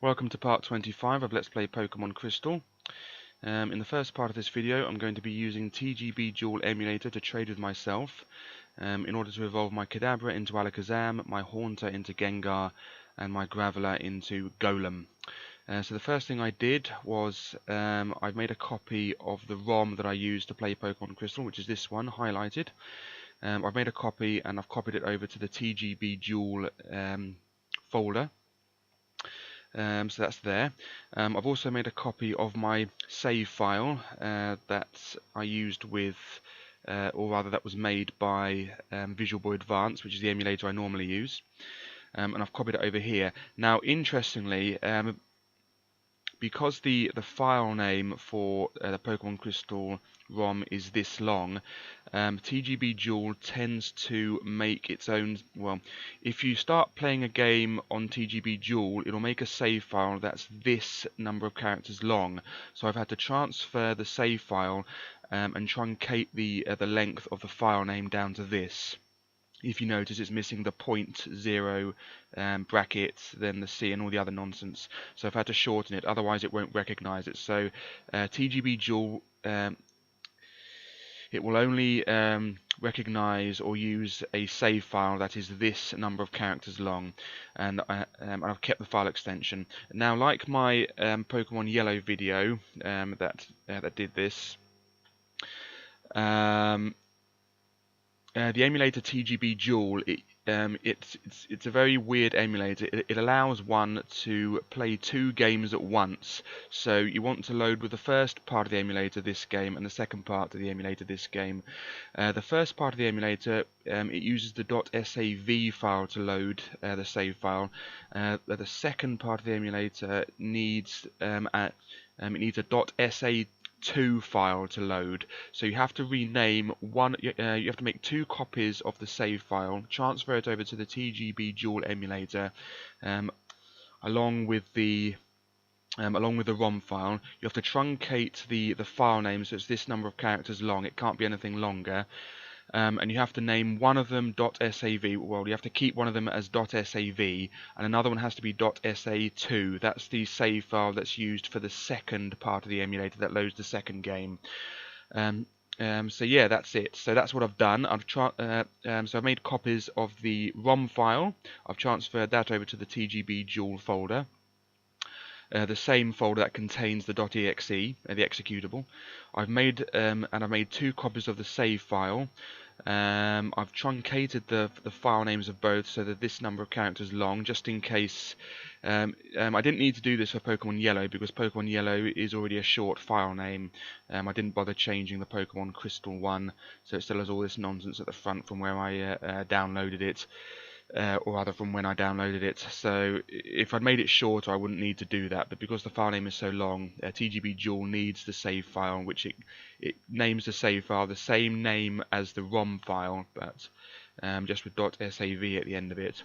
Welcome to part 25 of Let's Play Pokemon Crystal. In the first part of this video I'm going to be using TGB Dual emulator to trade with myself in order to evolve my Kadabra into Alakazam, my Haunter into Gengar and my Graveler into Golem. So the first thing I did was I've made a copy of the ROM that I used to play Pokemon Crystal, which is this one, highlighted. I've made a copy and I've copied it over to the TGB Dual folder. So that's there. I've also made a copy of my save file that I used with, or rather that was made by Visual Boy Advance, which is the emulator I normally use. And I've copied it over here. Now, interestingly, because the file name for the Pokemon Crystal ROM is this long, TGB Dual tends to make its own. Well, if you start playing a game on TGB Dual, it'll make a save file that's this number of characters long. So I've had to transfer the save file and truncate the length of the file name down to this. If you notice, it's missing the 0.0 bracket, then the C and all the other nonsense. So I've had to shorten it, otherwise it won't recognize it. So TGB Dual, it will only recognize or use a save file that is this number of characters long, and I've kept the file extension. Now, like my Pokemon Yellow video that did this, the emulator TGB Dual, it's a very weird emulator. It allows one to play two games at once. So you want to load with the first part of the emulator this game and the second part of the emulator this game. The first part of the emulator, it uses the .sav file to load the save file. The second part of the emulator needs it needs a .sa2 file to load, so you have to rename one. You have to make two copies of the save file, transfer it over to the TGB Dual emulator, along with the ROM file. You have to truncate the file name so it's this number of characters long. It can't be anything longer. And you have to name one of them .sav. Well, you have to keep one of them as .sav, and another one has to be .sa2. That's the save file that's used for the second part of the emulator that loads the second game. So yeah, that's it. So that's what I've done. So I've made copies of the ROM file. I've transferred that over to the TGB Dual folder. The same folder that contains the .exe, the executable. I've made two copies of the save file. I've truncated the file names of both so that this number of characters long, just in case. I didn't need to do this for Pokemon Yellow because Pokemon Yellow is already a short file name. I didn't bother changing the Pokemon Crystal one, so it still has all this nonsense at the front from where I downloaded it. Or rather from when I downloaded it. So if I'd made it shorter I wouldn't need to do that, but because the file name is so long, TGB Dual needs the save file, which it names the save file the same name as the ROM file, but just with .sav at the end of it,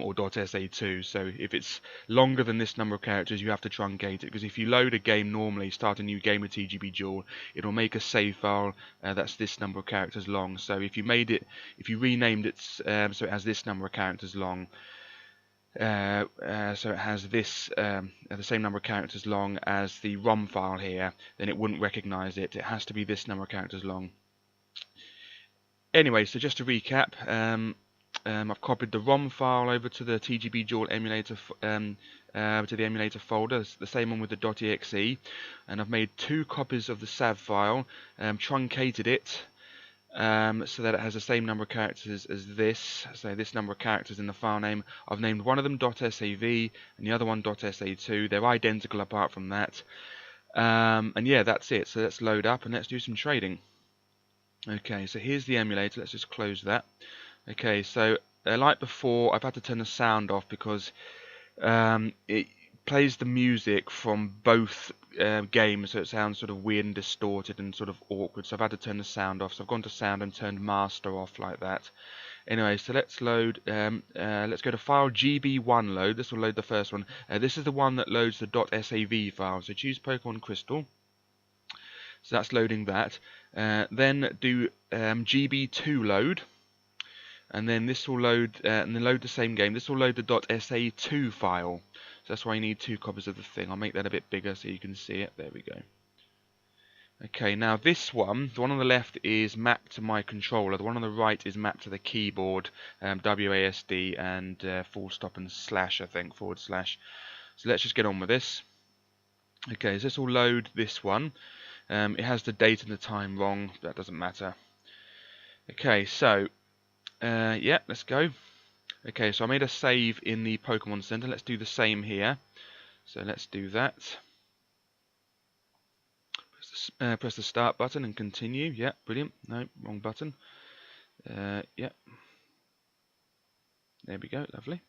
or .sa2. So if it's longer than this number of characters, you have to truncate it, because if you load a game normally, start a new game with TGB Dual, it'll make a save file that's this number of characters long. So if you renamed it so it has this number of characters long, so it has this the same number of characters long as the ROM file here, then it wouldn't recognize it. It has to be this number of characters long. Anyway, so just to recap, I've copied the ROM file over to the TGB Dual emulator, to the emulator folder. It's the same one with the .exe, and I've made two copies of the SAV file, truncated it so that it has the same number of characters as this. So this number of characters in the file name. I've named one of them .sav and the other one .sa2. They're identical apart from that. And yeah, that's it. So let's load up and let's do some trading. Okay, so here's the emulator. Let's just close that. Okay, so like before, I've had to turn the sound off because it plays the music from both games, so it sounds sort of weird and distorted and sort of awkward. So I've had to turn the sound off. So I've gone to sound and turned master off like that. Anyway, so let's load. Let's go to file GB1 load. This will load the first one. This is the one that loads the .sav file. So choose Pokemon Crystal. So that's loading that. Then do GB2 load. And then this will load, and then load the same game. This will load the .sa2 file. So that's why you need 2 copies of the thing. I'll make that a bit bigger so you can see it. There we go. Okay, now this one, the one on the left is mapped to my controller. The one on the right is mapped to the keyboard, WASD and full stop and slash, I think, //. So let's just get on with this. Okay, so this will load this one. It has the date and the time wrong, but that doesn't matter. Okay, so, yeah, let's go. Okay, so I made a save in the Pokemon Center. Let's do the same here. So let's do that. Press the start button and continue. Yeah, brilliant. No, wrong button. Yeah. There we go, lovely.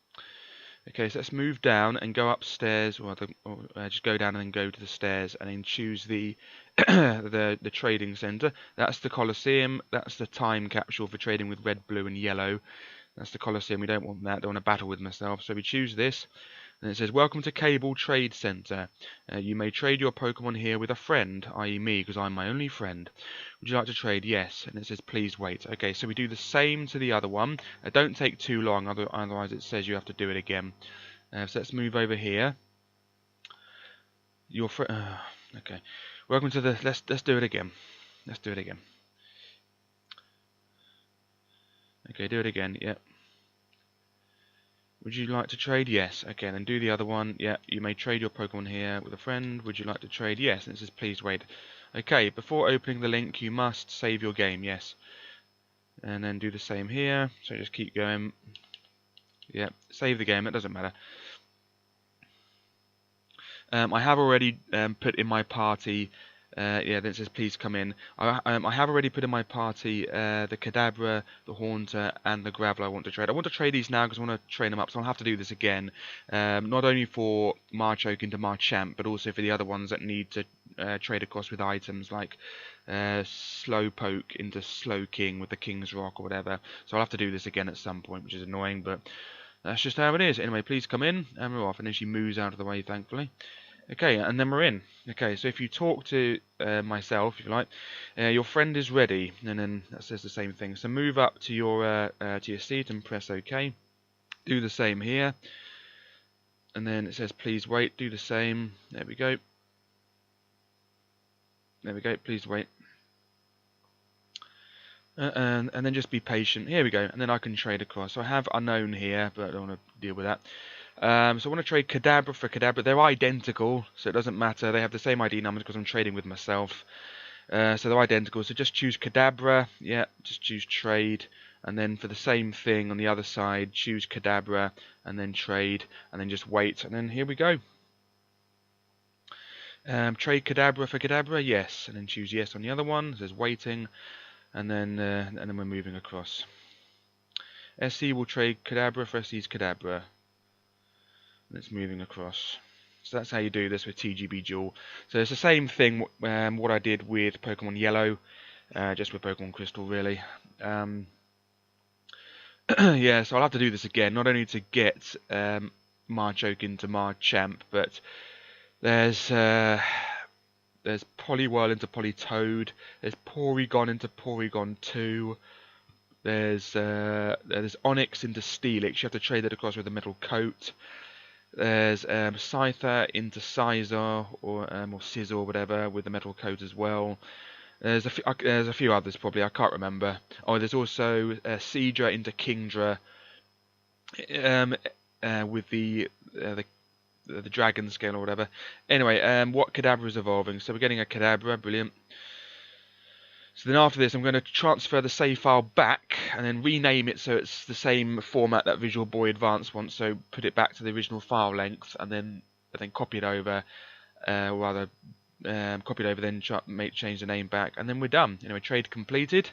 Okay, so let's move down and go upstairs, or just go down and then go to the stairs, and then choose the the trading center. That's the Colosseum. That's the time capsule for trading with red, blue, and yellow. That's the Colosseum. We don't want that. Don't want to battle with myself. So we choose this, and it says, "Welcome to Cable Trade Center. You may trade your Pokemon here with a friend, i.e. me, because I'm my only friend. Would you like to trade? Yes." And it says, "Please wait." Okay, so we do the same to the other one. Don't take too long, otherwise it says you have to do it again. So let's move over here. Your friend. Okay. Welcome to the. Let's do it again. Let's do it again. Okay, do it again. Yep. Would you like to trade? Yes. Okay, then do the other one. Yeah, you may trade your Pokemon here with a friend. Would you like to trade? Yes. And it says, "Please wait." Okay, before opening the link, you must save your game. Yes. And then do the same here. So just keep going. Yeah, save the game. It doesn't matter. I have already put in my party. Yeah, then it says please come in. I have already put in my party the Kadabra, the Haunter, and the Gravel I want to trade. I want to trade these now because I want to train them up, so I'll have to do this again. Not only for Marchoke into Marchamp, but also for the other ones that need to trade across with items like Slowpoke into Slowking with the King's Rock or whatever. So I'll have to do this again at some point, which is annoying, but that's just how it is. Anyway, please come in, and we're off. And then she moves out of the way, thankfully. Okay, and then we're in. Okay, so if you talk to myself, if you like, your friend is ready, and then that says the same thing. So move up to your seat and press OK. Do the same here, and then it says please wait. Do the same. There we go. There we go. Please wait. And then just be patient. Here we go, and then I can trade across. So I have Unknown here, but I don't want to deal with that. So I want to trade Kadabra for Kadabra. They're identical, so it doesn't matter. They have the same ID numbers because I'm trading with myself. So they're identical. So just choose Kadabra. Yeah, just choose trade. And then for the same thing on the other side, choose Kadabra and then trade. And then just wait. And then here we go. Trade Kadabra for Kadabra. Yes. And then choose yes on the other one. It says waiting. And then we're moving across. SC will trade Kadabra for SC's Kadabra. And it's moving across. So that's how you do this with TGB Dual. So it's the same thing what I did with Pokemon Yellow, just with Pokemon Crystal really. Yeah, so I'll have to do this again, not only to get Marchoke into Marchamp, but there's Poliwhirl into Politoed, there's Porygon into Porygon 2, there's Onix into Steelix, you have to trade that across with a metal coat. There's Scyther into Scizor or Scizor or whatever with the metal coat as well. There's a few others probably, I can't remember. Oh, there's also Seadra into Kingdra with the dragon scale or whatever. Anyway, what Kadabra is evolving? So we're getting a Kadabra, brilliant. So then after this, I'm going to transfer the save file back and then rename it so it's the same format that Visual Boy Advance wants. So put it back to the original file length and then copy it over, copy it over, then change the name back, and then we're done. Anyway, trade completed.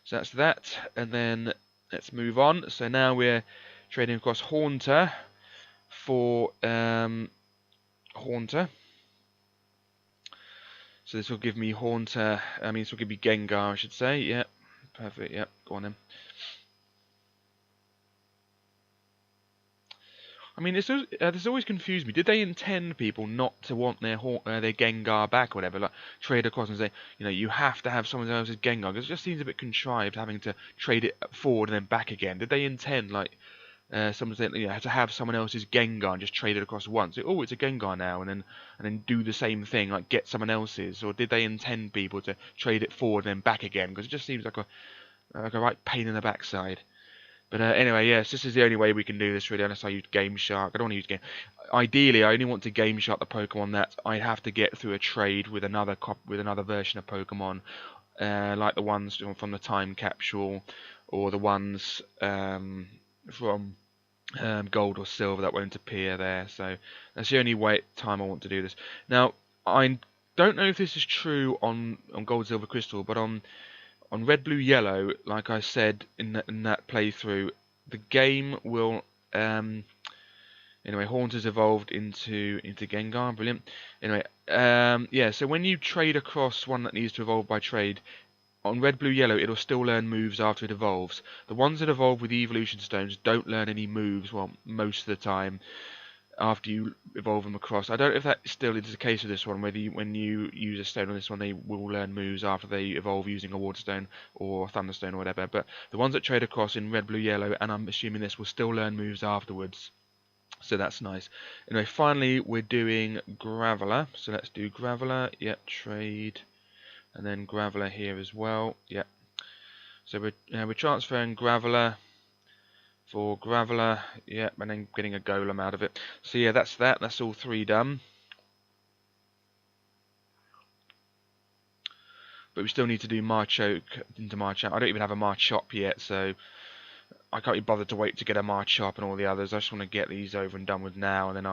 So that's that, and then let's move on. So now we're trading across Haunter for Haunter. So this will give me Haunter, this will give me Gengar, I should say. Yeah, perfect, yeah, go on then. This always confused me. Did they intend people not to want their Gengar back or whatever? Like, trade across and say, you have to have someone else's Gengar. Because it just seems a bit contrived having to trade it forward and then back again. Did they intend, like, someone said, you know, to have someone else's Gengar and just trade it across once. Oh, it's a Gengar now, and then do the same thing, like get someone else's, or did they intend people to trade it forward and then back again? Because it just seems like a right pain in the backside. But anyway, yes, this is the only way we can do this really, unless I use Game Shark. I don't want to use Game. Ideally, I only want to Game Shark the Pokemon that I have to get through a trade with another version of Pokemon, like the ones from the Time Capsule, or the ones from Gold or Silver that won't appear there. So that's the only time I want to do this. Now, I don't know if this is true on Gold, Silver, Crystal, but on Red, Blue, Yellow, like I said in that playthrough, the game will anyway, Haunt has evolved into Gengar, brilliant. Anyway, yeah, so when you trade across one that needs to evolve by trade, on Red, Blue, Yellow, it'll still learn moves after it evolves. The ones that evolve with the Evolution Stones don't learn any moves, well, most of the time, after you evolve them across. I don't know if that still is the case with this one, whether when you use a stone on this one, they will learn moves after they evolve using a Water Stone or Thunderstone or whatever. But the ones that trade across in Red, Blue, Yellow, and I'm assuming this, will still learn moves afterwards. So that's nice. Anyway, finally, we're doing Graveler. So let's do Graveler. Yep, trade. And then Graveler here as well. Yep. So we're transferring Graveler for Graveler, yeah, and then getting a Golem out of it. So yeah, that's that. That's all three done. But we still need to do Marchoke into Marchop. I don't even have a Marchop yet, so I can't be bothered to wait to get a Marchop and all the others. I just want to get these over and done with now, and then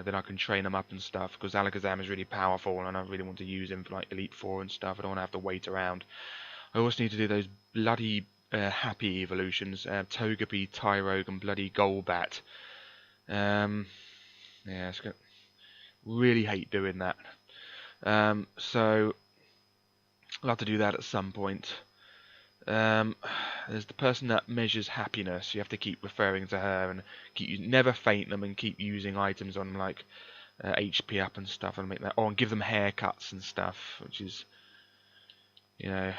then I can train them up and stuff. Because Alakazam is really powerful, and I really want to use him for like Elite Four and stuff. I don't want to have to wait around. I also need to do those bloody happy evolutions, Togepi, Tyrogue, and bloody Golbat. Yeah, it's gonna, really hate doing that. So I'll have to do that at some point. There's the person that measures happiness. You have to keep referring to her and never faint them and keep using items on like HP up and stuff and make that, and give them haircuts and stuff, which is, you know,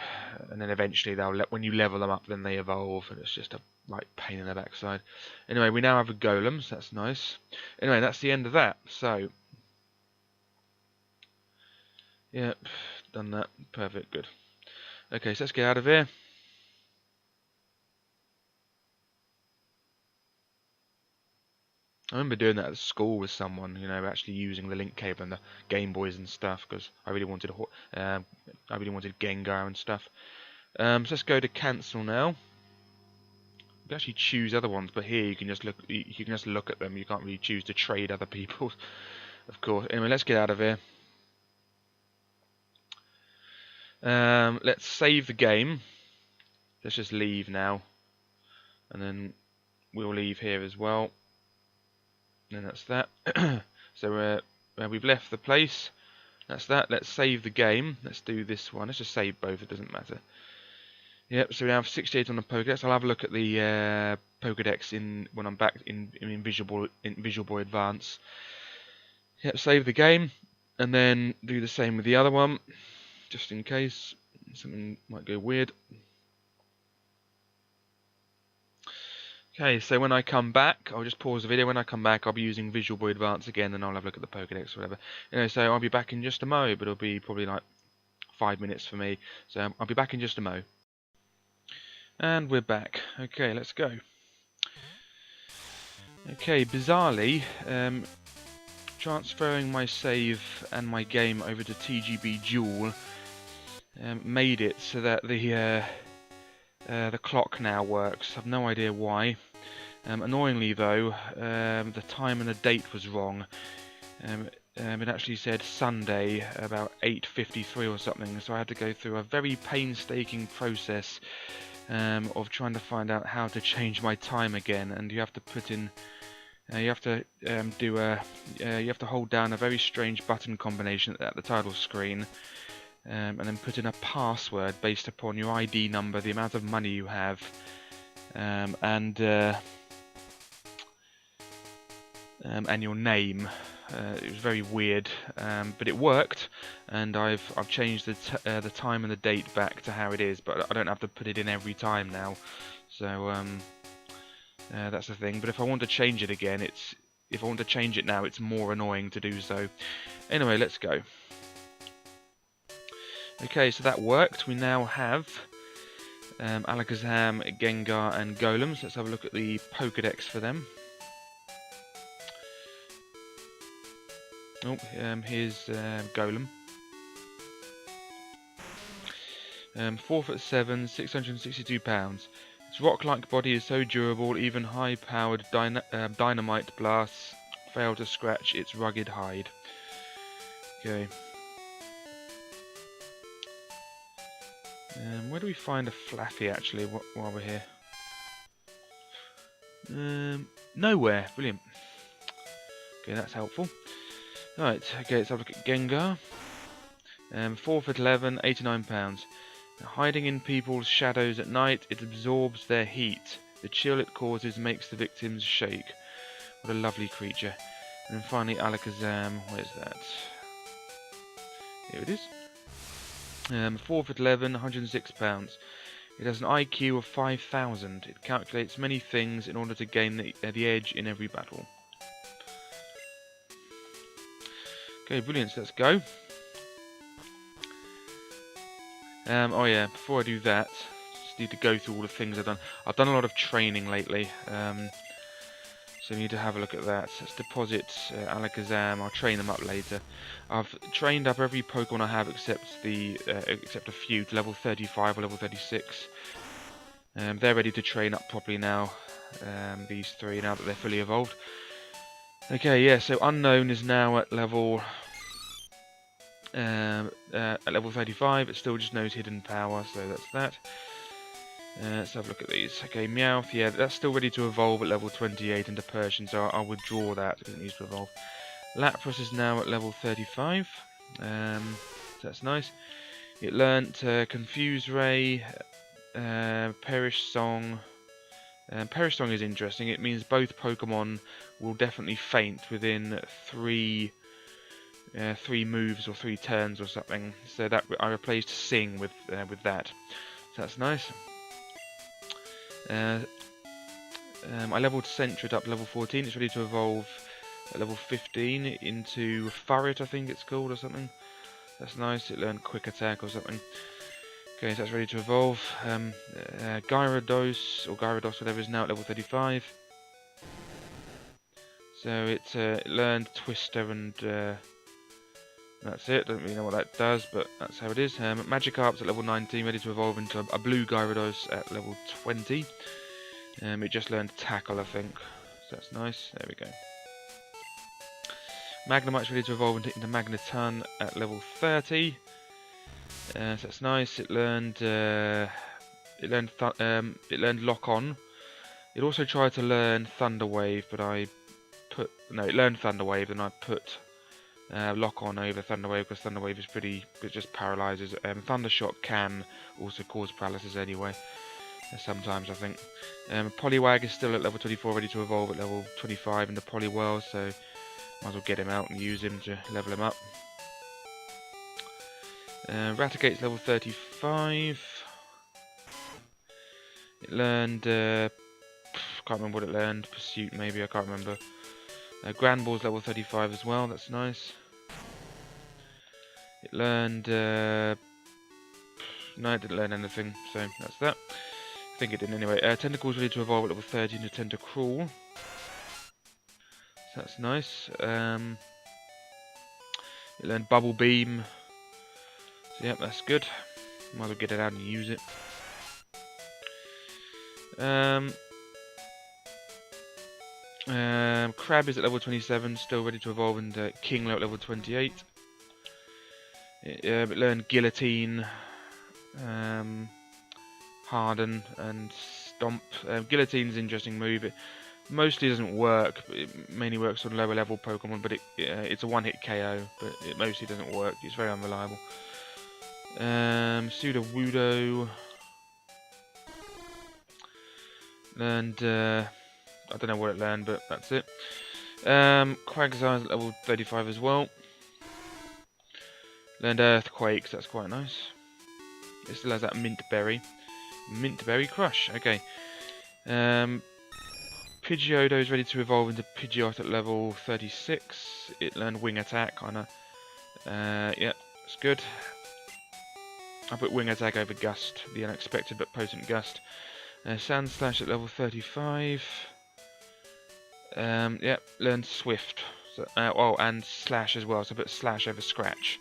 and then eventually when you level them up, then they evolve, and it's just a right pain in the backside. Anyway, we now have a Golem, so that's nice. Anyway, that's the end of that. So, yeah, done that. Perfect, good. Okay, so let's get out of here. I remember doing that at school with someone, you know, actually using the link cable and the Game Boys and stuff, because I really wanted Gengar and stuff. So let's go to cancel now. You can actually choose other ones, but here you can just look. You can just look at them. You can't really choose to trade other people, of course. Anyway, let's get out of here. Let's save the game. Let's just leave now, and then we'll leave here as well. And that's that. So we've left the place. That's that. Let's save the game. Let's do this one. Let's just save both. It doesn't matter. Yep. So we have 68 on the Pokedex. I'll have a look at the Pokedex when I'm back in Visual Boy Advance. Yep. Save the game, and then do the same with the other one, just in case something might go weird. Okay, so when I come back, I'll just pause the video. When I come back, I'll be using Visual Boy Advance again, and I'll have a look at the Pokedex or whatever. Anyway, so I'll be back in just a mo, but it'll be probably like 5 minutes for me. So I'll be back in just a mo. And we're back. Okay, let's go. Okay, bizarrely, transferring my save and my game over to TGB Dual made it so that the clock now works. I've no idea why. Annoyingly though, the time and the date was wrong. It actually said Sunday about 8:53 or something, so I had to go through a very painstaking process of trying to find out how to change my time again. And you have to put in, you have to hold down a very strange button combination at the title screen. And then put in a password based upon your ID number, the amount of money you have, and your name. It was very weird, but it worked, and I've changed the time and the date back to how it is, but I don't have to put it in every time now. So That's the thing. But if I want to change it again, if I want to change it now, it's more annoying to do so. Anyway, let's go. Okay, so that worked. We now have Alakazam, Gengar, and Golem. So let's have a look at the Pokedex for them. Oh, here's Golem. 4'7", 662 pounds. Its rock-like body is so durable, even high-powered dynamite blasts fail to scratch its rugged hide. Okay. Where do we find a Flaffy, actually, while we're here? Nowhere. Brilliant. Okay, that's helpful. Right, okay, let's have a look at Gengar. 4'11", 89 pounds. Hiding in people's shadows at night, it absorbs their heat. The chill it causes makes the victims shake. What a lovely creature. And then finally Alakazam, where's that? Here it is. 4'11", 106 pounds. It has an IQ of 5,000. It calculates many things in order to gain the edge in every battle. Okay, brilliant, so let's go. Oh yeah, before I do that, just need to go through all the things I've done. I've done a lot of training lately, so I need to have a look at that. Let's deposit Alakazam. I'll train them up later. I've trained up every Pokemon I have except a few to level 35 or level 36. They're ready to train up properly now. These three, now that they're fully evolved. Okay, yeah. So Unknown is now at level 35. It still just knows Hidden Power, so that's that. Let's have a look at these. Okay, Meowth, yeah, that's still ready to evolve at level 28 into Persian, so I'll withdraw that because it needs to evolve. Lapras is now at level 35, so that's nice. It learnt Confuse Ray, Perish Song. Perish Song is interesting. It means both Pokemon will definitely faint within three moves or 3 turns or something. So that I replaced Sing with that. So that's nice. I leveled Sentret up to level 14. It's ready to evolve at level 15 into Furret, I think it's called, or something. That's nice. It learned Quick Attack or something. Okay, so that's ready to evolve. Gyarados, or Gyarados, whatever, is now at level 35. So it learned Twister and that's it. Don't really know what that does, but that's how it is. Magikarp's at level 19, ready to evolve into a blue Gyarados at level 20. It just learned Tackle, I think. So that's nice. There we go. Magnemite's ready to evolve into Magneton at level 30. So that's nice. It learned Lock On. It also tried to learn Thunder Wave, but it learned Thunder Wave, and I put Lock On over Thunder Wave because Thunder Wave is it just paralyzes. Thunder Shock can also cause paralysis anyway. Sometimes, I think. Poliwag is still at level 24, ready to evolve at level 25 in the Poliwhirl, so might as well get him out and use him to level him up. Raticate's level 35. It learned, can't remember what it learned, Pursuit maybe, I can't remember. Granbull's level 35 as well, that's nice. It learned, no, it didn't learn anything, so that's that. I think it didn't anyway. Tentacle's ready to evolve at level 30 into Tentacruel. So that's nice. It learned Bubble Beam. So yep, that's good. Might as well get it out and use it. Crab is at level 27, still ready to evolve into Kingler at level 28. It learned Guillotine, Harden, and Stomp. Guillotine's an interesting move. It mostly doesn't work. It mainly works on lower level Pokemon, but it's a one-hit KO, but it mostly doesn't work. It's very unreliable. Sudowoodo learned, I don't know what it learned, but that's it. Quagsire at level 35 as well. Learned Earthquake, so that's quite nice. It still has that Mint Berry. Mint Berry Crush, okay. Pidgeotto is ready to evolve into Pidgeot at level 36. It learned Wing Attack, kinda. Yeah, it's good. I put Wing Attack over Gust, the unexpected but potent Gust. Sand Slash at level 35. Yeah, learned Swift. So, oh, and Slash as well, so I put Slash over Scratch.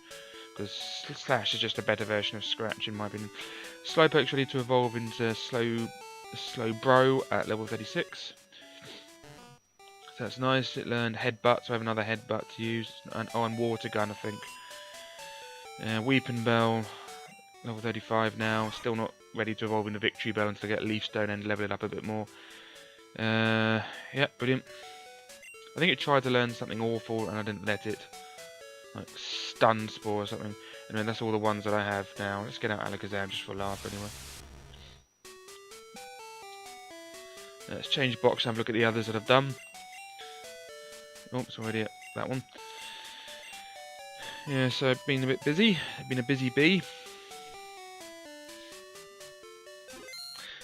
Because Slash is just a better version of Scratch, in my opinion. Slowpoke's ready to evolve into Slowbro at level 36. So that's nice. It learned Headbutt, so I have another Headbutt to use. And Water Gun, I think. Weeping Bell, level 35 now. Still not ready to evolve into Victory Bell until I get Leaf Stone and level it up a bit more. Yeah, brilliant. I think it tried to learn something awful and I didn't let it. Like Stun Spore or something. Anyway, that's all the ones that I have now. Let's get out Alakazam just for a laugh anyway. Let's change box and have a look at the others that I've done. Oops, already at that one. Yeah, so I've been a bit busy. I've been a busy bee.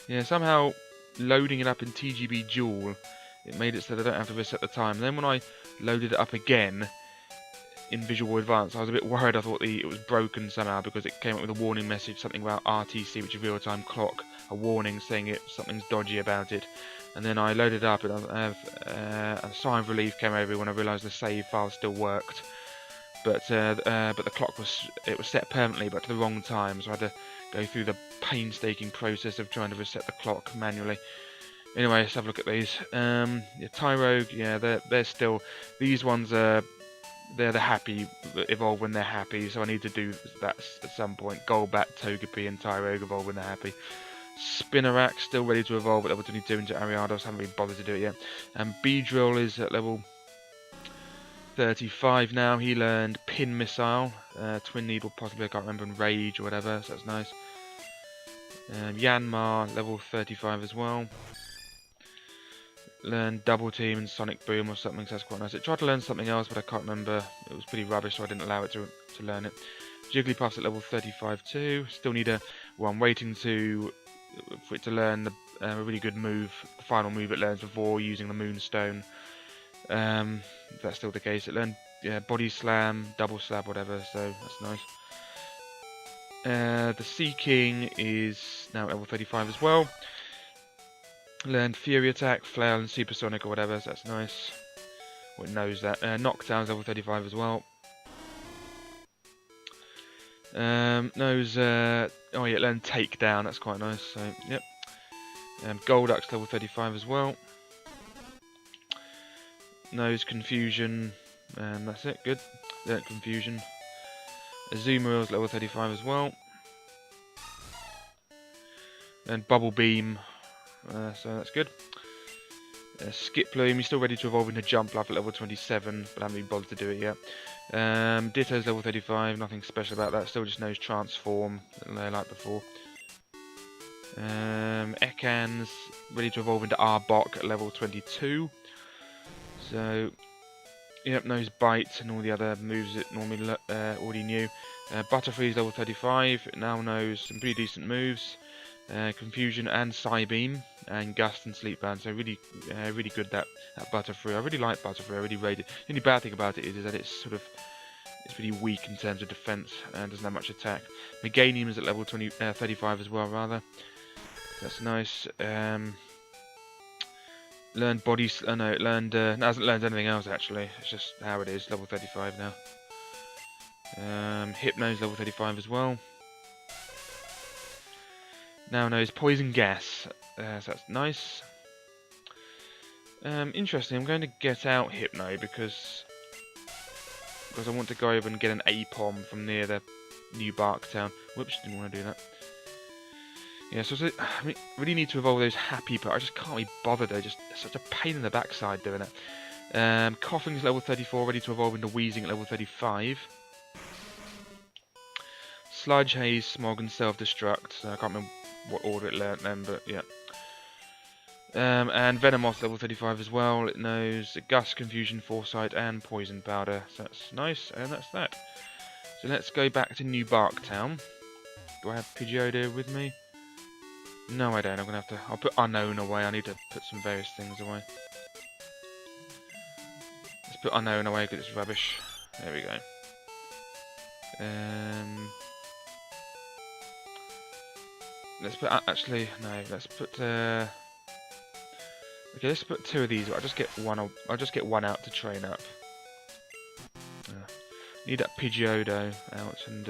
Yeah, somehow loading it up in TGB Dual, it made it so that I don't have to reset the time. And then when I loaded it up again in Visual Advanced, I was a bit worried. I thought it was broken somehow because it came up with a warning message, something about RTC, which is real-time clock, a warning saying something's dodgy about it. And then I loaded it up and a sign of relief came over when I realised the save file still worked. But the clock was set permanently, but to the wrong time, so I had to go through the painstaking process of trying to reset the clock manually. Anyway, let's have a look at these. Yeah, Tyrogue, yeah, they're still, these ones are, they're the happy, evolve when they're happy, so I need to do that at some point. Golbat, Togepi and Tyrogue evolve when they're happy. Spinarak still ready to evolve at level 22 into Ariados, haven't been bothered to do it yet. And Beedrill is at level 35 now. He learned Pin Missile, Twin Needle possibly, I can't remember, and Rage or whatever, so that's nice. Yanmar, level 35 as well. Learned Double Team and Sonic Boom or something, so that's quite nice. It tried to learn something else, but I can't remember. It was pretty rubbish, so I didn't allow it to learn it. Jigglypuff's at level 35 too. Still need I'm waiting for it to learn a really good move, the final move it learns before using the Moonstone. If that's still the case. It learned Body Slam, Double Slap, whatever, so that's nice. The Sea King is now at level 35 as well. Learned Fury Attack, Flail and Supersonic or whatever, so that's nice. Well, it knows that. Knockdown's level 35 as well. Knows, oh yeah, it learned Takedown, that's quite nice, so, yep. Golduck's level 35 as well. Knows Confusion, and that's it, good. Learned Confusion. Azumarill's level 35 as well. And Bubble Beam, so that's good. Skiploom, he's still ready to evolve into Jumpluff at level 27, but I haven't been bothered to do it yet. Ditto's level 35, nothing special about that, still just knows Transform, like before. Ekans, ready to evolve into Arbok at level 22. So, yep, knows Bite and all the other moves it normally already knew. Butterfree's level 35, it now knows some pretty decent moves. Confusion and Psybeam and Gust and Sleep Band, so really good that Butterfree. I really like Butterfree, I really rate it. The only bad thing about it is that it's really weak in terms of defense and doesn't have much attack. Meganium is at level 35 as well, rather. That's nice. Learned Body... no, it learned... no, it hasn't learned anything else actually, it's just how it is, level 35 now. Hypno's level 35 as well. Now knows Poison Gas, so that's nice. Interesting, I'm going to get out Hypno because I want to go over and get an Aipom from near the new Bark Town. Whoops, didn't want to do that. Yeah, so I really need to evolve those happy, but I just can't be bothered. They're just such a pain in the backside doing it. Coughing's level 34, ready to evolve into Wheezing at level 35. Sludge, Haze, Smog, and Self-Destruct. So I can't remember what order it learnt then, but yeah. And Venomoth level 35 as well. It knows Gust, Confusion, Foresight, and Poison Powder. So that's nice, and that's that. So let's go back to New Bark Town. Do I have Pidgeotto with me? No, I don't. I'm gonna have to. I'll put unknown away. I need to put some various things away. Let's put unknown away because it's rubbish. There we go. Let's put. Actually, no. Let's put. Okay, let's put 2 of these. I'll just get one. I'll just get one out to train up. Need that Pidgeotto out and.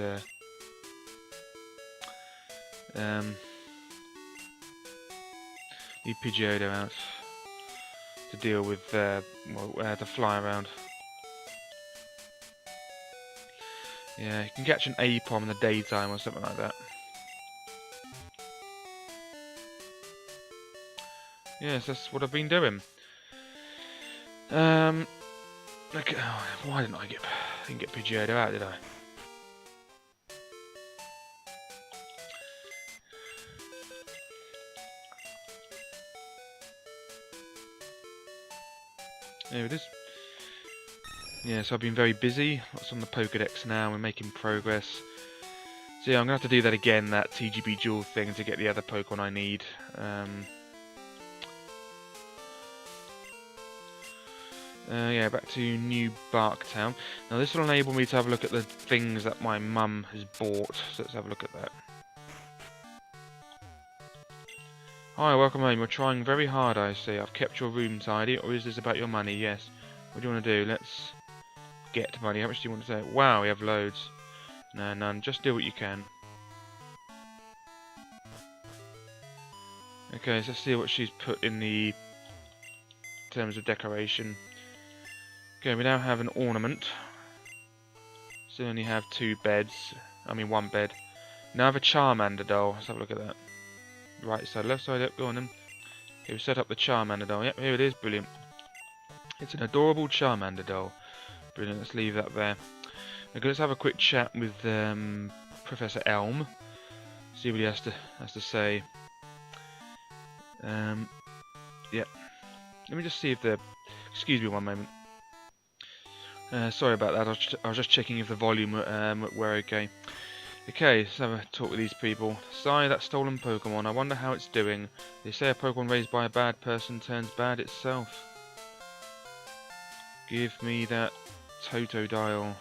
Need Pidgeotto out to deal with to fly around. Yeah, you can catch an Aipom in the daytime or something like that. Yes, that's what I've been doing. Okay, why didn't I didn't get Pidgeotto out, did I? There it is. Yeah, so I've been very busy. Lots on the Pokedex now. We're making progress. So yeah, I'm gonna have to do that again. That TGB Dual thing to get the other Pokemon I need. Yeah, back to New Barktown. Now this will enable me to have a look at the things that my mum has bought. So let's have a look at that. Hi, welcome home. You're trying very hard, I see. I've kept your room tidy, or is this about your money? Yes. What do you want to do? Let's get money. How much do you want to say? Wow, we have loads. No, none. Just do what you can. Okay, so let's see what she's put in the terms of decoration. Okay, we now have an ornament. Still only have 2 beds. I mean 1 bed. Now I have a Charmander doll. Let's have a look at that. Right side, left side, yep, go on then. Okay, we set up the Charmander doll. Yep, here it is, brilliant. It's an adorable Charmander doll. Brilliant, let's leave that there. Okay, let's have a quick chat with Professor Elm. See what he has to say. Yep. Let me just see if the... Excuse me one moment. Sorry about that, I was just checking if the volume were okay. Okay, let's have a talk with these people. Sigh, that stolen Pokemon. I wonder how it's doing. They say a Pokemon raised by a bad person turns bad itself. Give me that Totodile.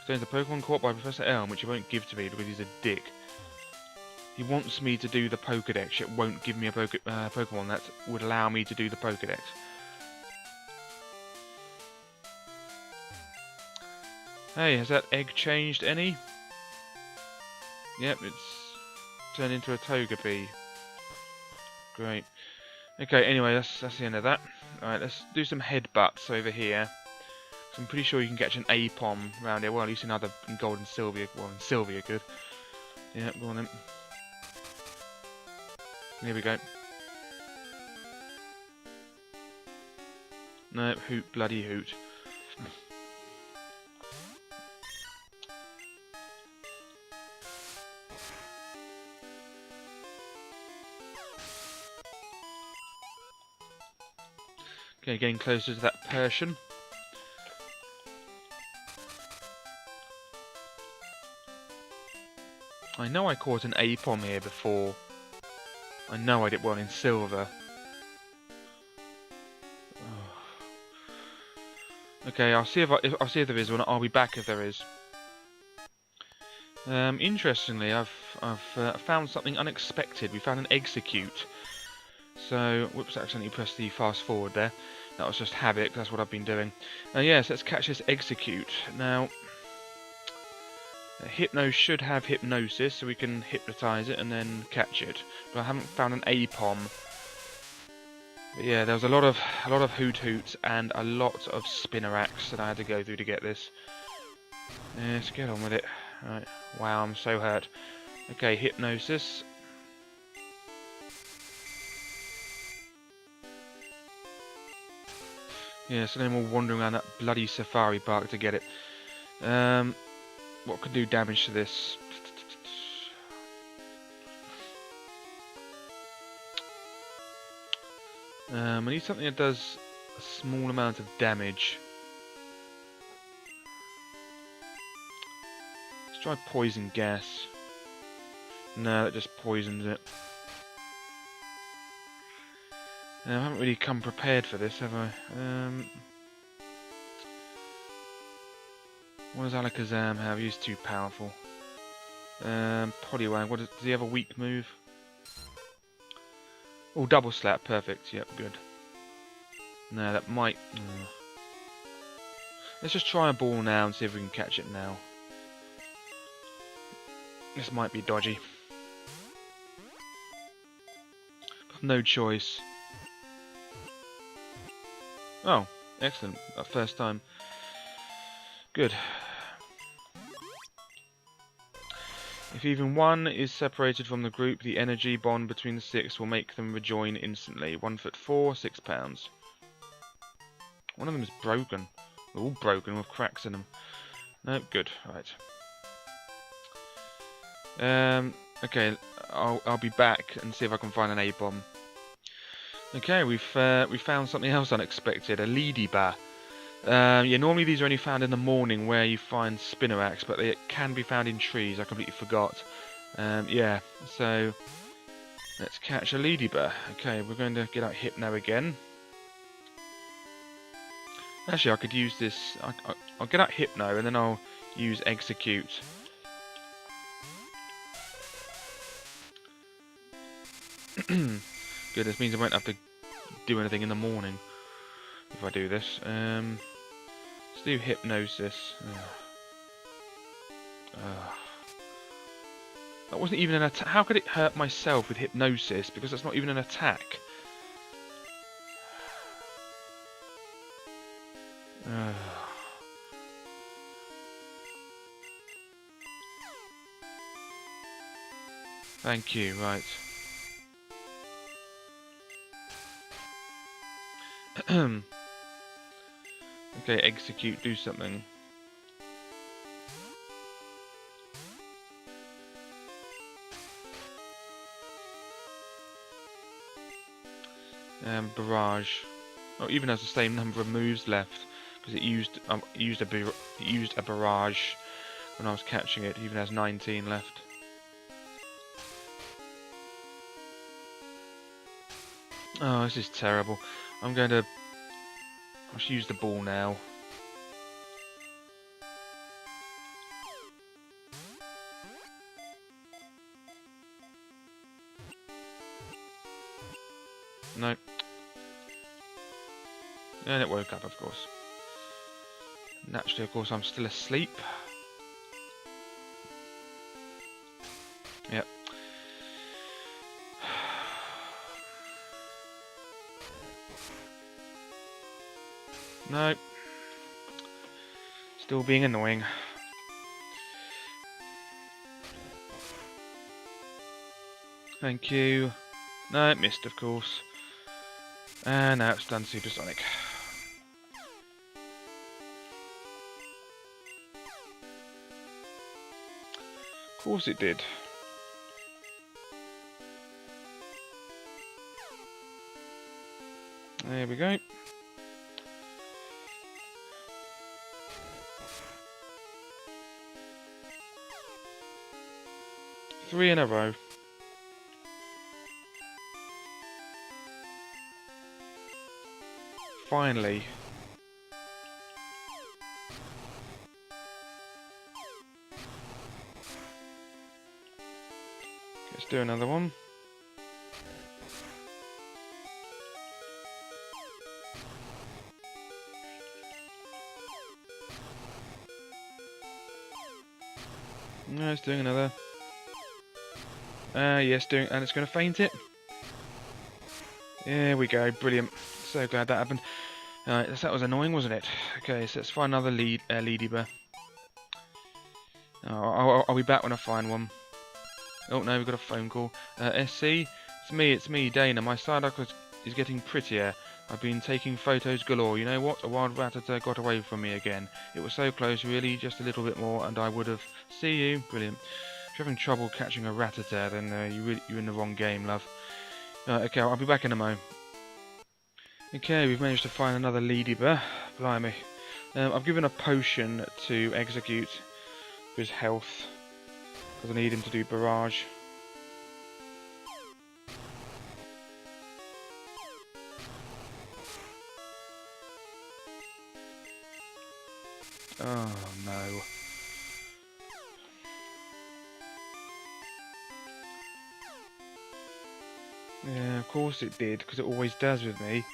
Contains a Pokemon caught by Professor Elm, which he won't give to me because he's a dick. He wants me to do the Pokedex, yet won't give me a Pokemon that would allow me to do the Pokedex. Hey, has that egg changed any? Yep, it's turned into a Togepi. Great. Okay, anyway, that's the end of that. Alright, let's do some headbutts over here. So I'm pretty sure you can catch an Aipom around here. Well, at least in Gold and Sylvia. Well, in Sylvia, good. Yeah, go on then. Here we go. No, hoot, bloody hoot. Okay, getting closer to that Persian. I know I caught an Aipom here before. I know I did one in silver. Oh. Okay, I'll see if there is one. I'll be back if there is. Interestingly, I've found something unexpected. We found an Exeggcute. So, whoops, I accidentally pressed the fast forward there. That was just habit, that's what I've been doing. Yes, let's catch this Exeggcute. Now, Hypno should have hypnosis, so we can hypnotise it and then catch it. But I haven't found an Aipom. But yeah, there was a lot of hoot hoots and a lot of Spinneracks that I had to go through to get this. Let's get on with it. Right. Wow, I'm so hurt. Okay, hypnosis. Yeah, so then we're wandering around that bloody safari park to get it. What could do damage to this? I need something that does a small amount of damage. Let's try poison gas. No, that just poisons it. I haven't really come prepared for this, have I? What does Alakazam have? He's too powerful. Poliwag, does he have a weak move? Oh, double slap, perfect. Yep, good. No, that might. Let's just try a ball now and see if we can catch it now. This might be dodgy. No choice. Oh, excellent. First time. Good. If even one is separated from the group, the energy bond between the six will make them rejoin instantly. 1'4", £6. One of them is broken. They're all broken with cracks in them. No, good. Right. Okay, I'll be back and see if I can find an Aipom. Okay, we found something else unexpected. A Ledyba. Yeah, normally these are only found in the morning where you find Spinnerax, but they can be found in trees. I completely forgot. Yeah, so let's catch a Ledyba. Okay, we're going to get out Hypno again. Actually, I could use this. I'll get out Hypno and then I'll use Exeggcute. Good, this means I won't have to do anything in the morning if I do this. Let's do Hypnosis. That wasn't even an attack. How could it hurt myself with Hypnosis? Because that's not even an attack. Thank you, right. Okay, Exeggcute, do something. Barrage. Oh, even has the same number of moves left because it used a barrage when I was catching it. It even has 19 left. Oh, this is terrible. I'm going to. I should use the ball now. No. And it woke up, of course. Naturally, of course, I'm still asleep. Yep. No. Still being annoying. Thank you. No, it missed, of course. And now it's done supersonic. Of course it did. There we go. Three in a row. Finally. Let's do another one. No, it's doing another. Yes, doing, and it's going to faint it. There we go, brilliant. So glad that happened. Alright, that was annoying, wasn't it? Okay, so let's find another Ledyba. Oh, I'll be back when I find one. Oh no, we've got a phone call. SC, it's me, Dana. My Psyduck is getting prettier. I've been taking photos galore. You know what? A wild Rattata got away from me again. It was so close, really, just a little bit more, and I would have. See you, brilliant. If you're having trouble catching a Rattata, then you're in the wrong game, love. Okay, I'll be back in a moment. Okay, we've managed to find another Ledyba. Blimey. I've given a potion to Exeggcute for his health, because I need him to do barrage. Oh no. Yeah, of course it did, because it always does with me.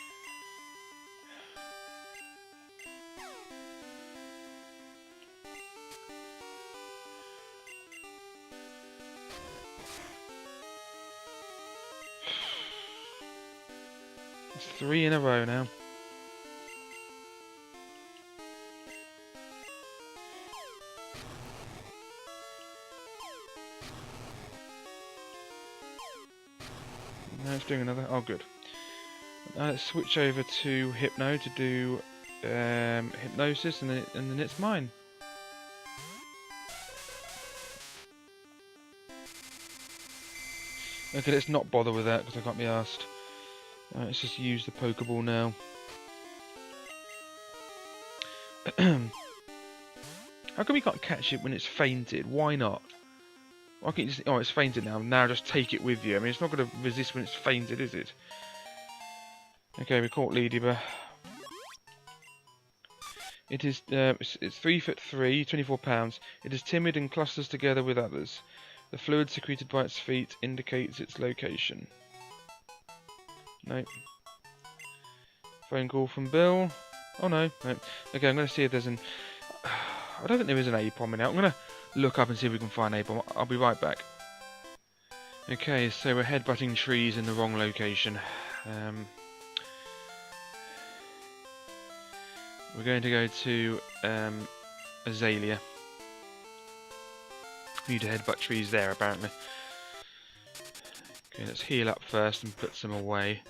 It's 3 in a row now. Now it's doing another. Oh, good. Let's switch over to Hypno to do hypnosis, and then it's mine. Okay, let's not bother with that because I can't be asked. Let's just use the Pokeball now. How come we can't catch it when it's fainted? Why not? Why can't you just... Oh, it's fainted now. Now just take it with you. I mean, it's not going to resist when it's fainted, is it? Okay, we caught Ledyba. It is, it's 3'3", 24 pounds. It is timid and clusters together with others. The fluid secreted by its feet indicates its location. Nope. Phone call from Bill. Oh no, no. Okay, I'm going to see if there's an... I don't think there is an Aipom in it. I'm going to look up and see if we can find Aipom. I'll be right back. Okay, so we're headbutting trees in the wrong location. We're going to go to Azalea. We need to headbutt trees there, apparently. Okay, let's heal up first and put some away.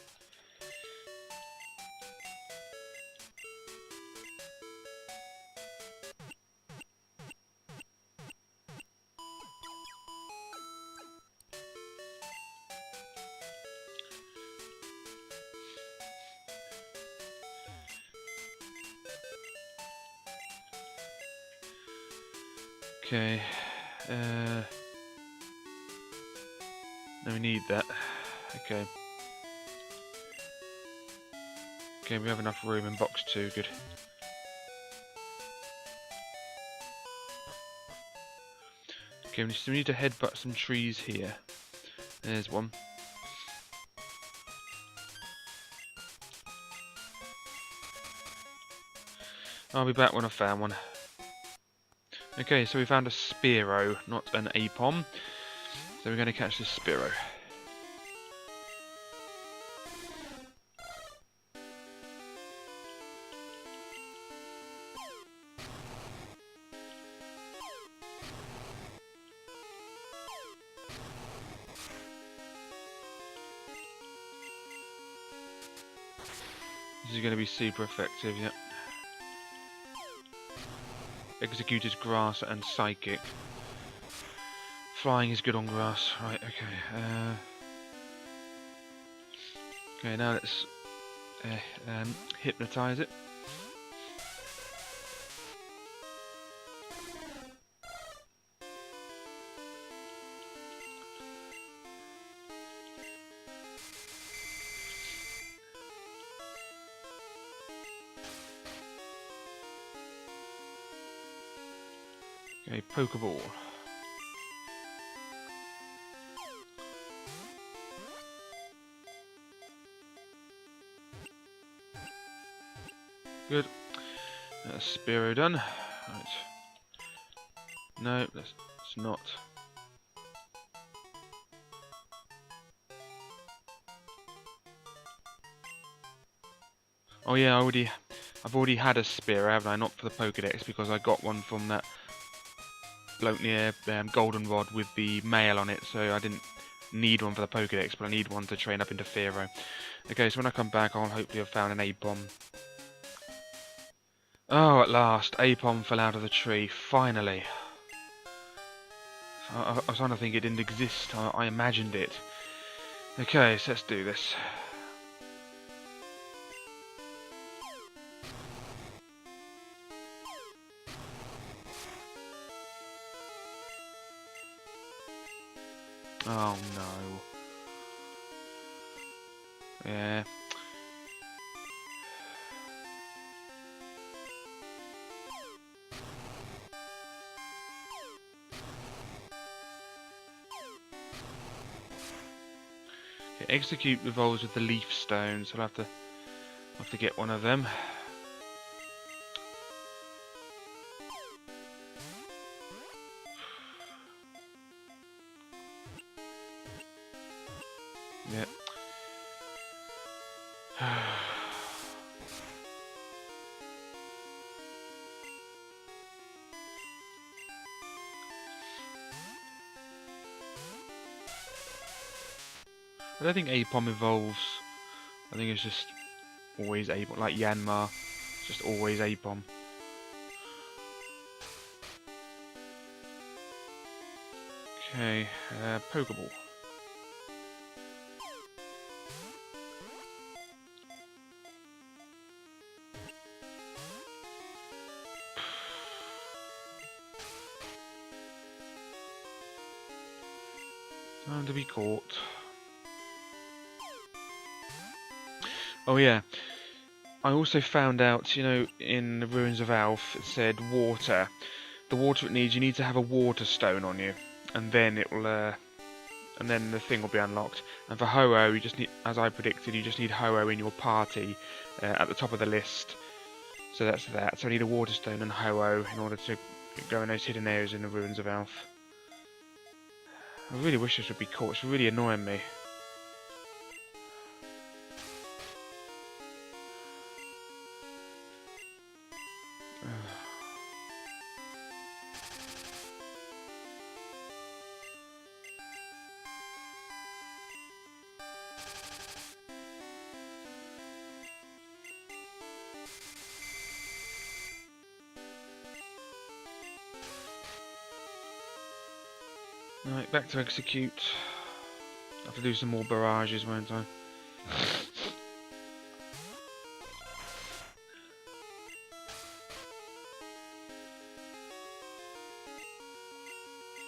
Okay, no, we need that. Okay. Okay, we have enough room in box 2, good. Okay, we still need to headbutt some trees here. There's one. I'll be back when I've found one. Okay, so we found a Spearow, not an Aipom. So we're going to catch this Spearow. This is going to be super effective, yep. Exeggcute is grass and psychic. Flying is good on grass. Right, okay. Okay, now let's hypnotise it. Okay, Pokeball. Good. That's Spearow done. Right. No, that's not. Oh yeah, I've already had a Spearow, haven't I? Not for the Pokedex because I got one from that bloke near Goldenrod with the male on it, so I didn't need one for the Pokedex, but I need one to train up into Fearow. Okay, so when I come back, I'll hopefully have found an Aipom. Oh, at last, Aipom fell out of the tree, finally. I was trying to think it didn't exist, I imagined it. Okay, so let's do this. Oh no. Yeah. Okay, Exeggcute evolves with the leaf stone, so I'll have to get one of them. Yep. I don't think Aipom evolves. I think it's just always Aipom, like Yanmar. It's just always Aipom. Okay, Pokeball. Time to be caught. Oh yeah, I also found out, you know, in the Ruins of Alph, it said water. The water it needs, you need to have a water stone on you, and then it will, and then the thing will be unlocked. And for Ho-Oh, you just need, as I predicted, you just need Ho-Oh in your party at the top of the list. So that's that. So I need a water stone and Ho-Oh in order to go in those hidden areas in the Ruins of Alph. I really wish this would be caught. It's really annoying me. Right, back to Exeggcute. I'll have to do some more barrages, won't I?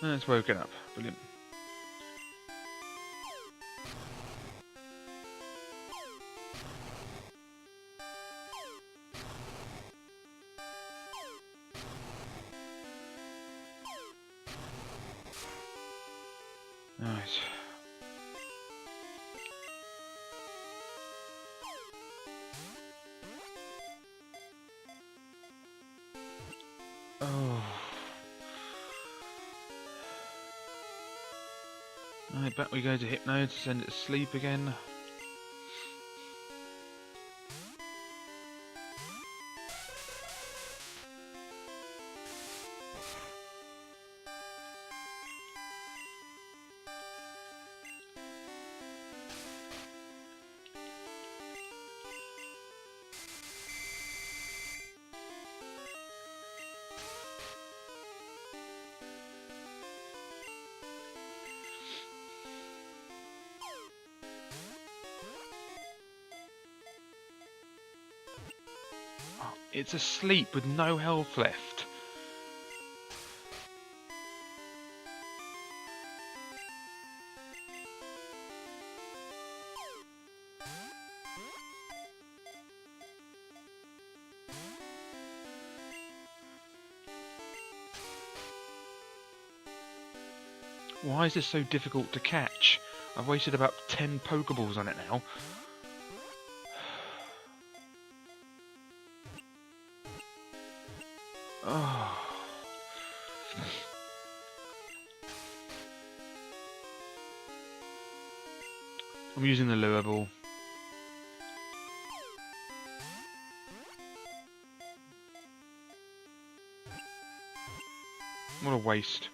And it's woken up. Brilliant. Nice. Oh. Right, back we go to Hypno to send it to sleep again. Oh, it's asleep with no health left. Why is this so difficult to catch? I've wasted about 10 Pokeballs on it now. Oh. I'm using the lure ball. What a waste.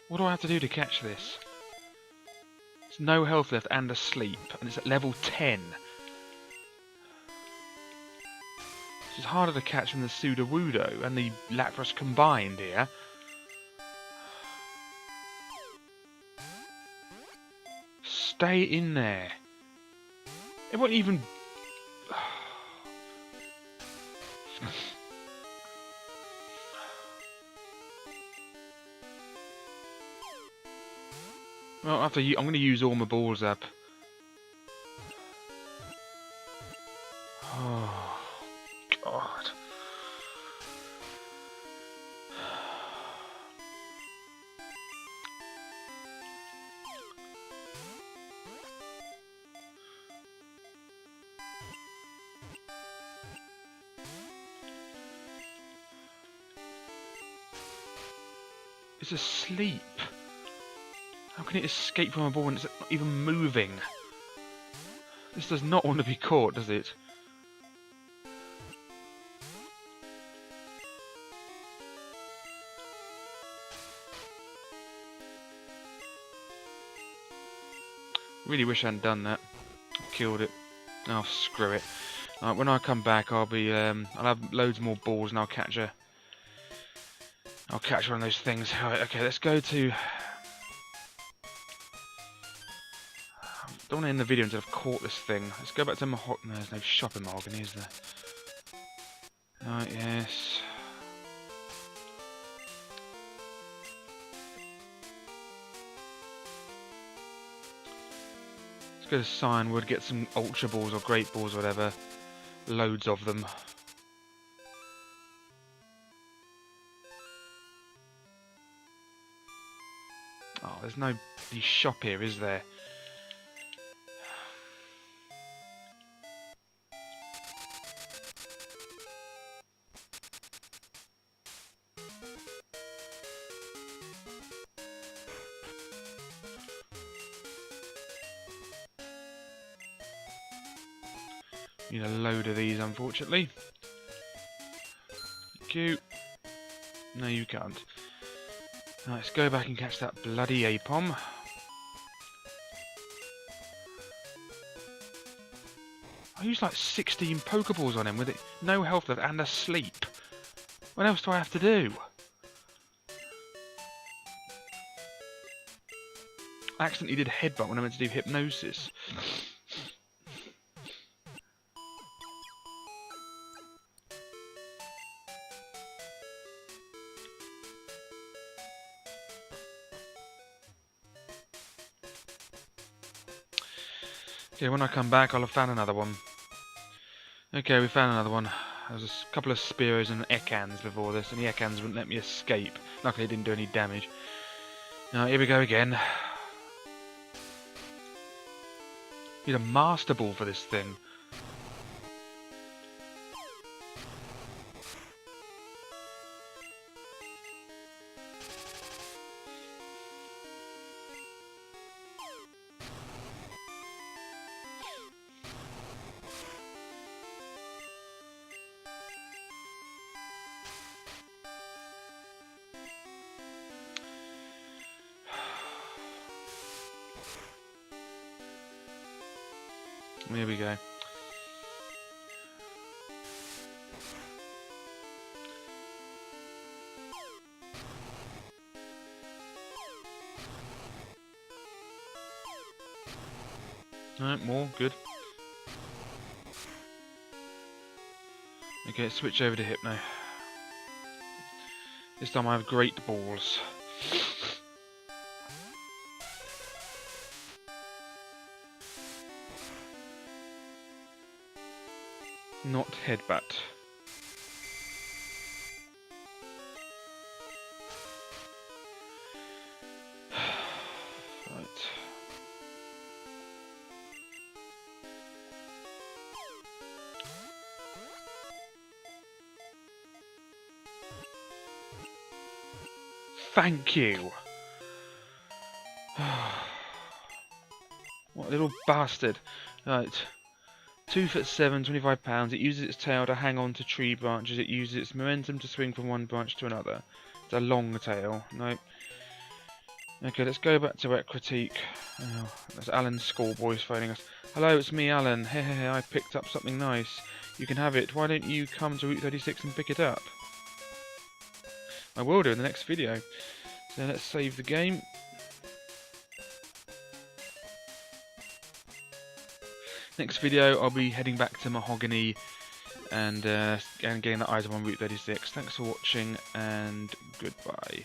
What do I have to do to catch this? It's no health left and asleep, and it's at level 10. This is harder to catch than the Sudowoodo and the Lapras combined here. Stay in there. It won't even... Well, I'm going to use all my balls up. Oh, God. It's asleep. How can it escape from a ball when it's not even moving? This does not want to be caught, does it? Really wish I hadn't done that. Killed it. Oh, screw it. Right, when I come back, I'll have loads more balls, and I'll catch one of those things. Right, okay, let's go to. Don't want to end the video until I've caught this thing. Let's go back to Mahogany. No, there's no shop in Mahogany, is there? Right, yes. Let's go to Cyanwood, get some Ultra Balls or Great Balls or whatever. Loads of them. Oh, there's no shop here, is there? Need a load of these, unfortunately. Cute. No, you can't. Right, let's go back and catch that bloody Aipom. I used like 16 Pokeballs on him with it, no health left and asleep. What else do I have to do? I accidentally did headbutt when I meant to do hypnosis. Okay, when I come back, I'll have found another one. Okay, we found another one. There was a couple of Spearows and Ekans before this, and the Ekans wouldn't let me escape. Luckily, it didn't do any damage. Now, here we go again. Need a Master Ball for this thing. Here we go. Alright, more, good. Okay, switch over to Hypno. This time I have Great Balls. Not Headbutt. Right. Thank you. What a little bastard. Right. 2'7", 25 pounds. It uses its tail to hang on to tree branches. It uses its momentum to swing from one branch to another. It's a long tail. Nope. Okay, let's go back to our critique. Oh, that's Alan's schoolboy's phoning us. Hello, it's me, Alan. Hey, I picked up something nice. You can have it. Why don't you come to Route 36 and pick it up? I will do in the next video. So let's save the game. Next video, I'll be heading back to Mahogany and getting that item on Route 36. Thanks for watching, and goodbye.